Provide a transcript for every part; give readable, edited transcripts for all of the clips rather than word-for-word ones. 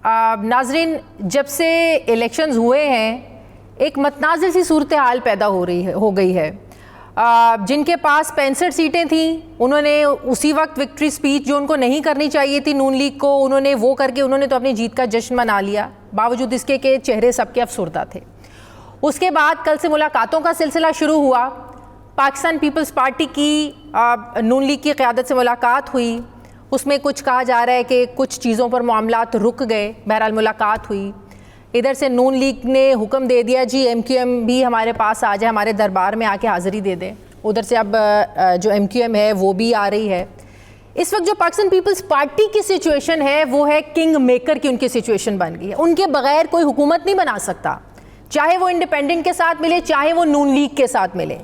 ناظرین جب سے الیکشنز ہوئے ہیں ایک متنازع سی صورتحال پیدا ہو گئی ہے. جن کے پاس 65 سیٹیں تھیں انہوں نے اسی وقت وکٹری سپیچ جو ان کو نہیں کرنی چاہیے تھی نون لیگ کو, انہوں نے وہ کر کے انہوں نے تو اپنی جیت کا جشن منا لیا باوجود اس کے کہ چہرے سب کے افسردہ تھے. اس کے بعد کل سے ملاقاتوں کا سلسلہ شروع ہوا. پاکستان پیپلز پارٹی کی نون لیگ کی قیادت سے ملاقات ہوئی. اس میں کچھ کہا جا رہا ہے کہ کچھ چیزوں پر معاملات رک گئے, بہرحال ملاقات ہوئی. ادھر سے نون لیگ نے حکم دے دیا جی ایم کیو ایم بھی ہمارے پاس آ جائے, ہمارے دربار میں آ کے حاضری دے دیں. ادھر سے اب جو ایم کیو ایم ہے وہ بھی آ رہی ہے. اس وقت جو پاکستان پیپلز پارٹی کی سچویشن ہے وہ ہے کنگ میکر کی ان کی سچویشن بن گئی ہے. ان کے بغیر کوئی حکومت نہیں بنا سکتا, چاہے وہ انڈیپینڈنٹ کے ساتھ ملے چاہے وہ نون لیگ کے ساتھ ملے.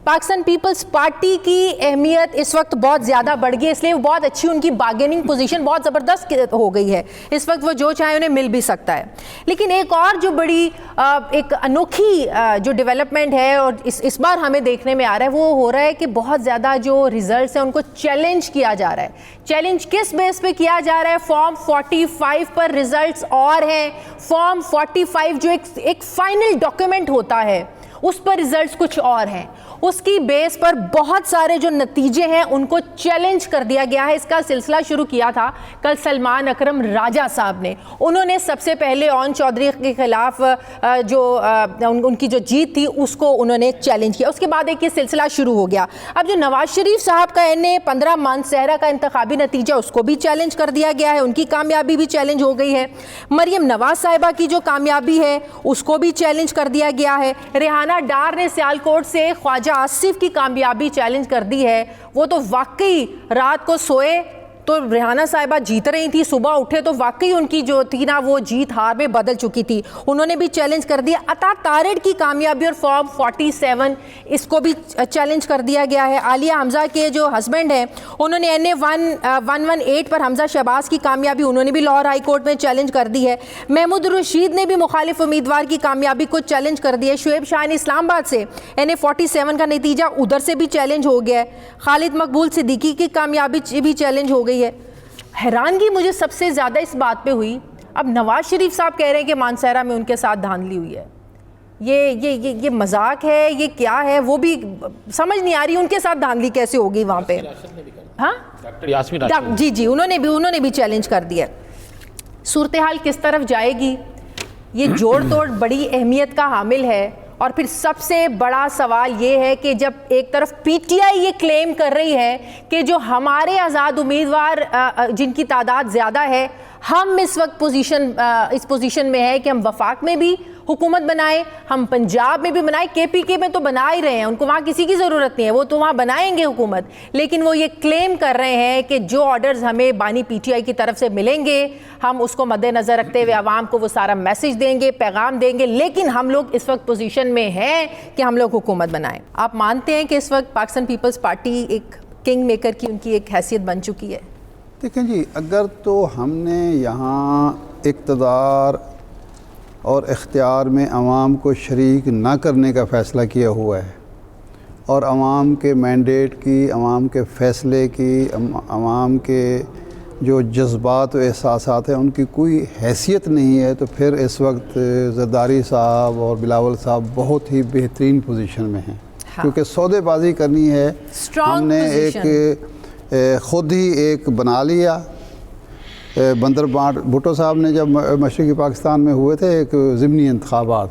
پاکستان پیپلز پارٹی کی اہمیت اس وقت بہت زیادہ بڑھ گئی, اس لیے وہ بہت اچھی ان کی بارگیننگ پوزیشن بہت زبردست ہو گئی ہے. اس وقت وہ جو چاہے انہیں مل بھی سکتا ہے. لیکن ایک اور جو بڑی ایک انوکھی جو ڈیولپمنٹ ہے اور اس بار ہمیں دیکھنے میں آ رہا ہے وہ ہو رہا ہے کہ بہت زیادہ جو ریزلٹس ہیں ان کو چیلنج کیا جا رہا ہے. چیلنج کس بیس پہ کیا جا رہا ہے؟ فارم 45 پر ریزلٹس اور ہیں. فارم 45 جو ایک فائنل ڈاکیومنٹ ہوتا ہے اس پر ریزلٹس کچھ اور ہیں. اس کی بیس پر بہت سارے جو نتیجے ہیں ان کو چیلنج کر دیا گیا ہے. اس کا سلسلہ شروع کیا تھا کل سلمان اکرم راجہ صاحب نے. انہوں نے سب سے پہلے اون چودھری کے خلاف جو ان کی جو جیت تھی اس کو انہوں نے چیلنج کیا. اس کے بعد ایک یہ سلسلہ شروع ہو گیا. اب جو نواز شریف صاحب کا NA-15 مانسہرہ کا انتخابی نتیجہ اس کو بھی چیلنج کر دیا گیا ہے, ان کی کامیابی بھی چیلنج ہو گئی ہے. مریم نواز صاحبہ کی جو کامیابی ہے اس کو بھی چیلنج کر دیا گیا ہے. ریحانہ ڈار نے سیالکوٹ سے خواجہ آصف کی کامیابی چیلنج کر دی ہے. وہ تو واقعی رات کو سوئے تو ریحانہ صاحبہ جیت رہی تھی, صبح اٹھے تو واقعی ان کی جو تھی نا وہ جیت ہار میں بدل چکی تھی, انہوں نے بھی چیلنج کر دیا. عطا تارڑ کی کامیابی اور فارم 47 اس کو بھی چیلنج کر دیا گیا ہے. عالیہ حمزہ کے جو ہسبینڈ ہیں انہوں نے NA-118 پر حمزہ شہباز کی کامیابی انہوں نے بھی لاہور ہائی کورٹ میں چیلنج کر دی ہے. محمود الرشید نے بھی مخالف امیدوار کی کامیابی کو چیلنج کر دی ہے. شعیب شاہ نے اسلام آباد سے NA-47 کا نتیجہ ادھر سے بھی چیلنج ہو گیا ہے. خالد مقبول صدیقی کی کامیابی بھی چیلنج ہو گئی ہے. حیرانگی مجھے سب سے زیادہ اس بات پہ ہوئی, اب نواز شریف صاحب کہہ رہے ہیں کہ مانسہرہ میں ان کے ساتھ دھاندلی ہوئی ہے. یہ مذاق ہے, یہ کیا ہے, وہ بھی سمجھ نہیں آ رہی ان کے ساتھ دھاندلی کیسے ہوگی وہاں پہ. ہاں جی انہوں نے بھی چیلنج کر دیا. صورتحال کس طرف جائے گی یہ جوڑ توڑ بڑی اہمیت کا حامل ہے. اور پھر سب سے بڑا سوال یہ ہے کہ جب ایک طرف پی ٹی آئی یہ کلیم کر رہی ہے کہ جو ہمارے آزاد امیدوار جن کی تعداد زیادہ ہے, ہم اس وقت اس پوزیشن میں ہے کہ ہم وفاق میں بھی حکومت بنائیں, ہم پنجاب میں بھی بنائیں, KPK میں تو بنا ہی رہے ہیں, ان کو وہاں کسی کی ضرورت نہیں ہے, وہ تو وہاں بنائیں گے حکومت. لیکن وہ یہ کلیم کر رہے ہیں کہ جو آرڈرز ہمیں بانی PTI کی طرف سے ملیں گے ہم اس کو مد نظر رکھتے ہوئے عوام کو وہ سارا میسج دیں گے, پیغام دیں گے, لیکن ہم لوگ اس وقت پوزیشن میں ہیں کہ ہم لوگ حکومت بنائیں. آپ مانتے ہیں کہ اس وقت پاکستان پیپلز پارٹی ایک کنگ میکر کی ان کی ایک حیثیت بن چکی ہے؟ دیکھیں جی, اگر تو ہم نے یہاں اقتدار اور اختیار میں عوام کو شریک نہ کرنے کا فیصلہ کیا ہوا ہے اور عوام کے مینڈیٹ کی, عوام کے فیصلے کی, عوام کے جو جذبات و احساسات ہیں ان کی کوئی حیثیت نہیں ہے, تو پھر اس وقت زرداری صاحب اور بلاول صاحب بہت ہی بہترین پوزیشن میں ہیں. کیونکہ سودے بازی کرنی ہے, ہم نے خود ہی ایک بنا لیا. بندر بانٹ بھٹو صاحب نے جب مشرقی پاکستان میں ہوئے تھے ایک ضمنی انتخابات,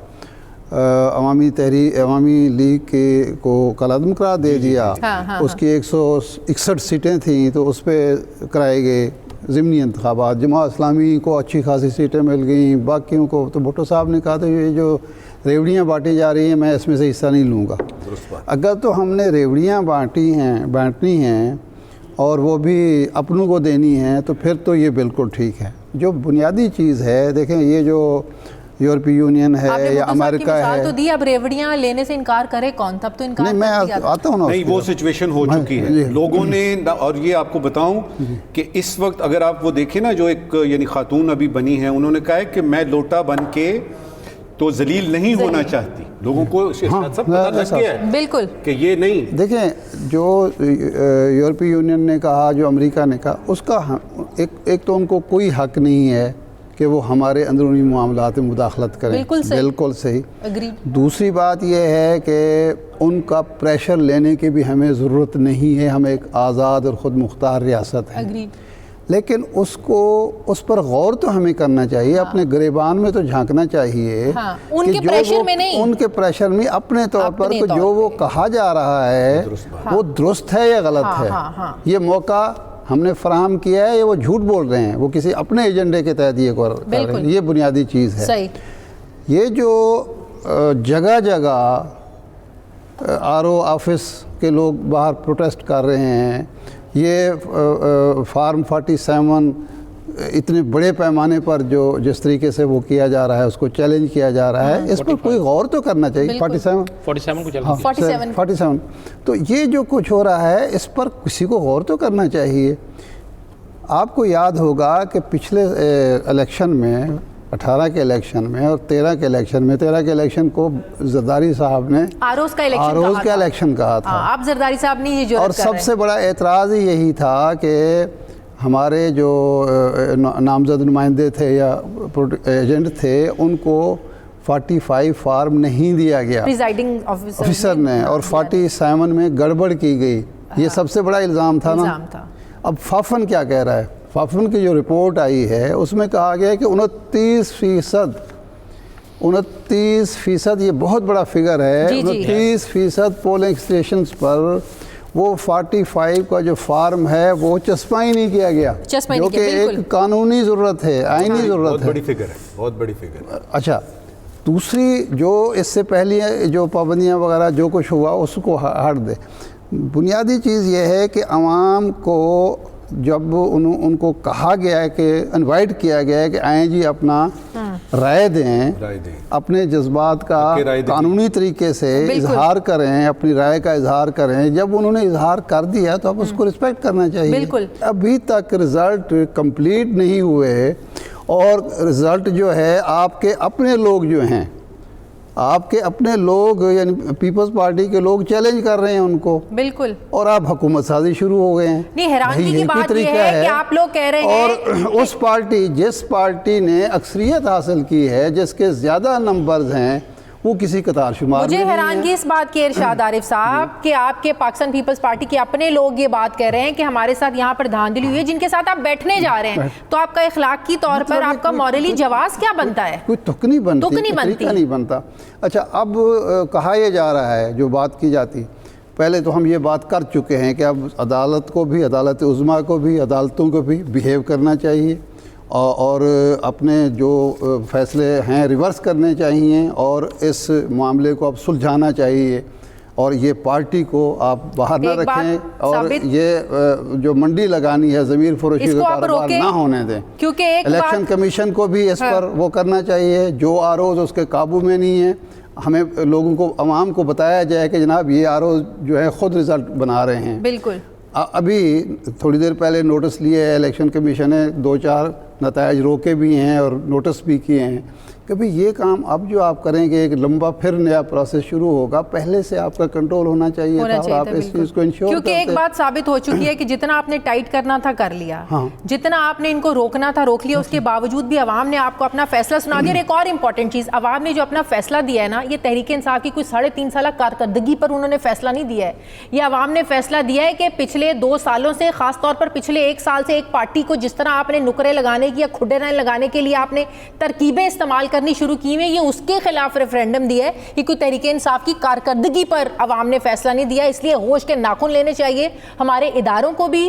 عوامی لیگ کو کالعدم قرار دے دیا. اس کی 161 سیٹیں تھیں تو اس پہ کرائے گئے ضمنی انتخابات. جماعت اسلامی کو اچھی خاصی سیٹیں مل گئیں, باقیوں کو تو بھٹو صاحب نے کہا تھا یہ جو ریوڑیاں بانٹی جا رہی ہیں میں اس میں سے حصہ نہیں لوں گا. اگر تو ہم نے ریوڑیاں بانٹنی ہیں اور وہ بھی اپنوں کو دینی ہے تو پھر تو یہ بالکل ٹھیک ہے. جو بنیادی چیز ہے, دیکھیں یہ جو یورپی یونین ہے یا امریکہ ہے, تو دی اب ریوڑیاں لینے سے انکار کرے کون, تب تو انکار نہیں, میں آتا ہوں نا. نہیں, وہ سچویشن ہو چکی ہے لوگوں نے. اور یہ آپ کو بتاؤں کہ اس وقت اگر آپ وہ دیکھیں نا, جو ایک یعنی خاتون ابھی بنی ہیں, انہوں نے کہا ہے کہ میں لوٹا بن کے تو ذلیل نہیں ہونا چاہتی. لوگوں کو سب پتہ لگ گیا ہے بالکل کہ یہ نہیں. دیکھیں جو یورپی یونین نے کہا, جو امریکہ نے کہا, اس کا ایک تو ان کو کوئی حق نہیں ہے کہ وہ ہمارے اندرونی معاملات میں مداخلت کریں. بالکل صحیح. بالکل صحیح. Agreed. دوسری بات یہ ہے کہ ان کا پریشر لینے کی بھی ہمیں ضرورت نہیں ہے. ہم ایک آزاد اور خود مختار ریاست ہیں. Agreed. لیکن اس پر غور تو ہمیں کرنا چاہیے. اپنے گریبان میں تو جھانکنا چاہیے. ان کے پریشر میں نہیں, ان کے پریشر میں اپنے طور پر کہ جو وہ کہا جا رہا ہے وہ درست ہے یا غلط ہے. یہ موقع ہم نے فراہم کیا ہے یا وہ جھوٹ بول رہے ہیں, وہ کسی اپنے ایجنڈے کے تحت یہ کر رہے ہیں. یہ بنیادی چیز ہے. صحیح. یہ جو جگہ جگہ RO آفس کے لوگ باہر پروٹیسٹ کر رہے ہیں, یہ فارم 47 اتنے بڑے پیمانے پر جس طریقے سے وہ کیا جا رہا ہے, اس کو چیلنج کیا جا رہا ہے, اس پر کوئی غور تو کرنا چاہیے. 47 تو یہ جو کچھ ہو رہا ہے اس پر کسی کو غور تو کرنا چاہیے. آپ کو یاد ہوگا کہ پچھلے الیکشن میں 18 کے الیکشن میں اور 13 کے الیکشن میں, 13 کے الیکشن کو زرداری صاحب نے آروز کا الیکشن کہا تھا. آپ زرداری صاحب نے یہ اور سب سے بڑا اعتراض یہی تھا کہ ہمارے جو نامزد نمائندے تھے یا ایجنٹ تھے ان کو 45 فارم نہیں دیا گیا پریزائڈنگ آفیسر نے, اور 47 میں گڑبڑ کی گئی. یہ سب سے بڑا الزام تھا نا. اب فافن کیا کہہ رہا ہے؟ فافن کی جو رپورٹ آئی ہے اس میں کہا گیا ہے کہ 29% یہ بہت بڑا فگر ہے. 29% پولنگ اسٹیشنز پر وہ 45 کا جو فارم ہے وہ چسپاں ہی نہیں کیا گیا, جو کہ ایک قانونی ضرورت ہے, آئینی ضرورت ہے. بہت بڑی فگر ہے, بہت بڑی فگر. اچھا, دوسری جو اس سے پہلی جو پابندیاں وغیرہ جو کچھ ہوا اس کو ہٹ دے. بنیادی چیز یہ ہے کہ عوام کو جب ان کو کہا گیا ہے کہ انوائٹ کیا گیا ہے کہ آئیں جی اپنا رائے دیں, اپنے جذبات کا قانونی طریقے سے اظہار کریں, اپنی رائے کا اظہار کریں. جب انہوں نے اظہار کر دیا تو اب اس کو رسپیکٹ کرنا چاہیے. ابھی تک رزلٹ کمپلیٹ نہیں ہوئے اور رزلٹ جو ہے آپ کے اپنے لوگ جو ہیں, آپ کے اپنے لوگ یعنی پیپلز پارٹی کے لوگ چیلنج کر رہے ہیں ان کو. بالکل. اور آپ حکومت سازی شروع ہو گئے ہیں. نہیں, حیرانگی کی بات یہ ہے کہ آپ لوگ کہہ رہے ہیں اور اس پارٹی جس پارٹی نے اکثریت حاصل کی ہے, جس کے زیادہ نمبرز ہیں, وہ کسی قطار شمار مجھے حیرانگی اس بات کی ارشاد عارف صاحب کہ آپ کے پاکستان پیپلز پارٹی کے اپنے لوگ یہ بات کہہ رہے ہیں کہ ہمارے ساتھ یہاں پر دھاندلی ہوئی ہے جن کے ساتھ آپ بیٹھنے جا رہے ہیں, تو آپ کا اخلاقی طور پر آپ کا موریلی جواز کیا بنتا ہے؟ کوئی تک نہیں بنتا. اچھا, اب کہا یہ جا رہا ہے, جو بات کی جاتی, پہلے تو ہم یہ بات کر چکے ہیں کہ اب عدالت کو بھی, عدالت عظمیٰ کو بھی, عدالتوں کو بھی بیہیو کرنا چاہیے اور اپنے جو فیصلے ہیں ریورس کرنے چاہیے اور اس معاملے کو اب سلجھانا چاہیے, اور یہ پارٹی کو آپ باہر نہ رکھیں, اور یہ جو منڈی لگانی ہے ضمیر فروشی کا کاروبار نہ ہونے دیں. کیونکہ الیکشن کمیشن کو بھی اس پر وہ کرنا چاہیے, جو ROز اس کے قابو میں نہیں ہیں, ہمیں لوگوں کو, عوام کو بتایا جائے کہ جناب یہ ROز جو ہے خود رزلٹ بنا رہے ہیں. بالکل. ابھی تھوڑی دیر پہلے نوٹس لیے ہے الیکشن کمیشن نے, 2-4 نتائج روکے بھی ہیں اور نوٹس بھی کیے ہیں کہ بھئی یہ کام اب جو آپ کریں گے ایک لمبا پھر نیا پروسیس شروع ہوگا, پہلے سے آپ کا کنٹرول ہونا چاہیے تھا, اور آپ اس چیز کو انشور کرتے. کیونکہ ایک بات ثابت ہو چکی ہے کہ جتنا آپ نے ٹائٹ کرنا تھا کر لیا, جتنا آپ نے ان کو روکنا تھا روک لیا, اس کے باوجود بھی عوام نے آپ کو اپنا فیصلہ سنا دیا. اور ایک اور امپورٹنٹ چیز, عوام نے جو اپنا فیصلہ دیا ہے نا, یہ تحریک انصاف کی کوئی 3.5 سالہ کارکردگی پر انہوں نے فیصلہ نہیں دیا ہے. یہ عوام نے فیصلہ دیا ہے کہ پچھلے 2 سالوں سے, خاص طور پر پچھلے 1 سال سے, ایک پارٹی کو جس طرح آپ نے نکرے لگانے کی یا کھڈے لگانے کے لیے آپ نے ترکیبیں استعمال کرنی شروع کی ہوئی, یہ اس کے خلاف ریفرینڈم دیا ہے. یہ کوئی تحریک انصاف کی کارکردگی پر عوام نے فیصلہ نہیں دیا. اس لیے ہوش کے ناخن لینے چاہیے ہمارے اداروں کو بھی